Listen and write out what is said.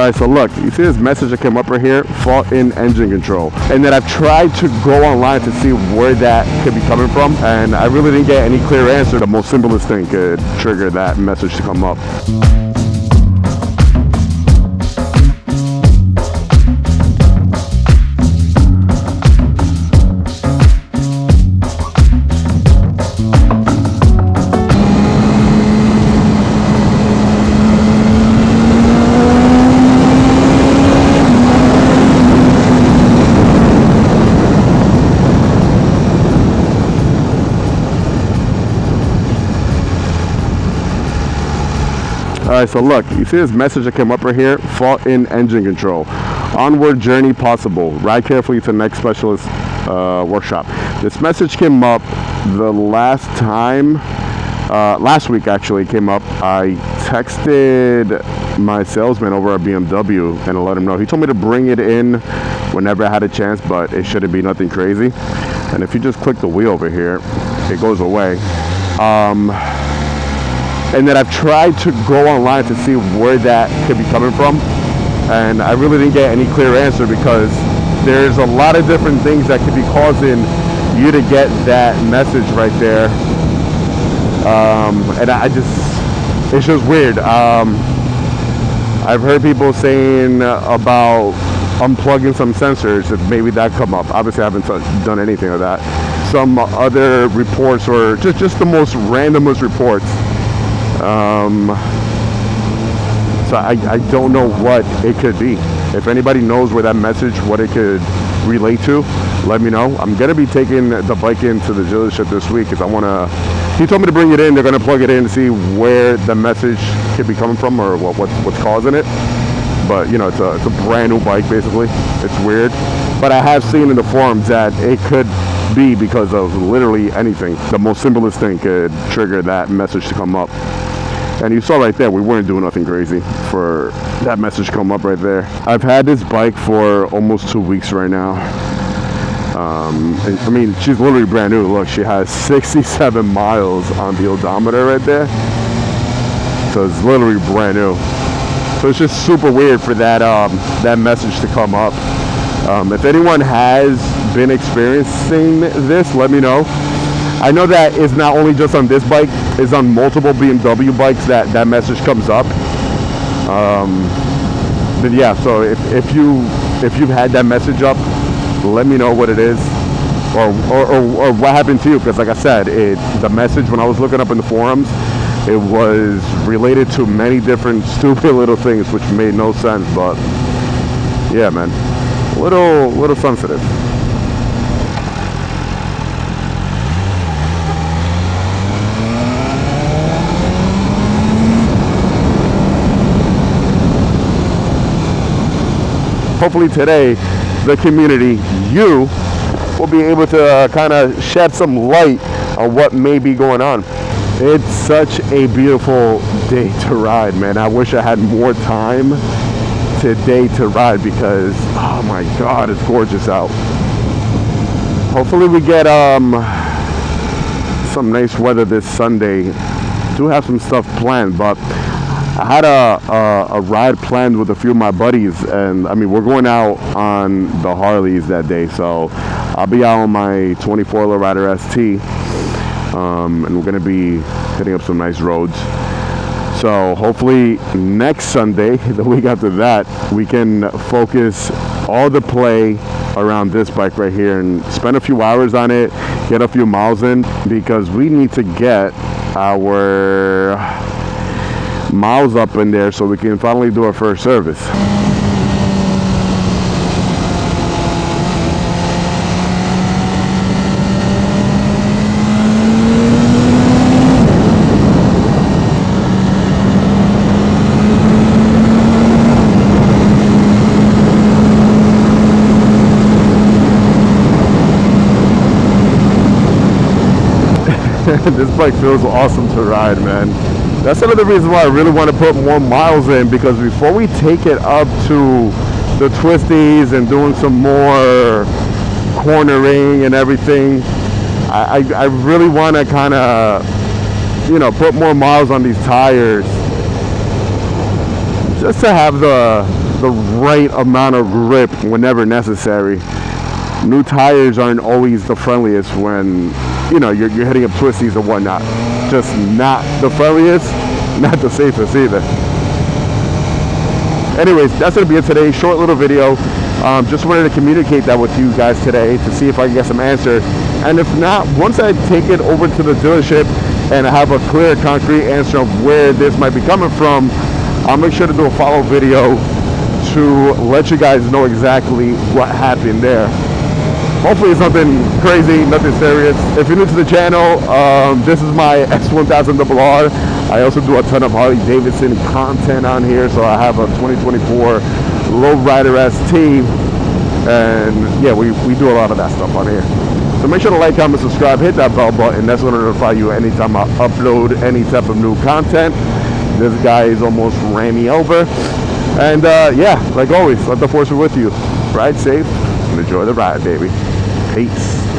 Alright, so look, you see this message that came up right here? Fault in engine control. And then I've tried to go online to see where that could be coming from, and I really didn't get any clear answer. The most simplest thing could trigger that message to come up. Alright, so look, you see this message that came up right here? Fault in engine control. Onward journey possible. Ride carefully to the next specialist workshop. This message came up the last time, last week actually came up. I texted my salesman over at BMW and I let him know. He told me to bring it in whenever I had a chance, but it shouldn't be nothing crazy. And if you just click the wheel over here, it goes away. And then I've tried to go online to see where that could be coming from, and I really didn't get any clear answer, because there's a lot of different things that could be causing you to get that message right there. And it's just weird. I've heard people saying about unplugging some sensors, if maybe that come up. Obviously I haven't done anything of that. Some other reports, or just the most randomest reports. So I don't know what it could be. If anybody knows where that message, what it could relate to, let me know. I'm gonna be taking the bike into the dealership this week, because he told me to bring it in. They're gonna plug it in to see where the message could be coming from, or what's causing it. But you know, it's a brand new bike basically. It's weird, but I have seen in the forums that it could be because of literally anything. The most simplest thing could trigger that message to come up. And you saw right there, we weren't doing nothing crazy for that message to come up right there. I've had this bike for almost 2 weeks right now. I mean, she's literally brand new. Look, she has 67 miles on the odometer right there. So it's literally brand new. So it's just super weird for that that message to come up. If anyone has been experiencing this, let me know. I know that it's not only just on this bike, it's on multiple BMW bikes that message comes up. But yeah, so if you've had that message up, let me know what it is, or what happened to you, because like I said, the message when I was looking up in the forums, it was related to many different stupid little things which made no sense. But yeah, man, little sensitive. Hopefully today, the community, you, will be able to kind of shed some light on what may be going on. It's such a beautiful day to ride, man. I wish I had more time today to ride, because, oh my God, it's gorgeous out. Hopefully we get some nice weather this Sunday. Do have some stuff planned, but I had a ride planned with a few of my buddies, and I mean, we're going out on the Harleys that day, so I'll be out on my 24 Lowrider ST, and we're gonna be hitting up some nice roads. So hopefully next Sunday, the week after that, we can focus all the play around this bike right here and spend a few hours on it, get a few miles in, because we need to get our miles up in there so we can finally do our first service. This bike feels awesome to ride, man. That's another reason why I really want to put more miles in, because before we take it up to the twisties and doing some more cornering and everything, I really want to kind of, you know, put more miles on these tires just to have the right amount of grip whenever necessary. New tires aren't always the friendliest when, you know, you're hitting up twisties and whatnot. Just not the friendliest, not the safest either. Anyways, that's going to be it today. Short little video. Just wanted to communicate that with you guys today to see if I can get some answer. And if not, once I take it over to the dealership and I have a clear, concrete answer of where this might be coming from, I'll make sure to do a follow-up video to let you guys know exactly what happened there. Hopefully it's nothing crazy, nothing serious. If you're new to the channel, this is my s1000RR. I also do a ton of Harley Davidson content on here. So I have a 2024 Lowrider ST, and yeah, we do a lot of that stuff on here. So make sure to like, comment, subscribe, hit that bell button. That's going to notify you anytime I upload any type of new content. This guy is almost ran me over. And yeah, like always, let the force be with you. Ride safe and enjoy the ride, baby. Peace.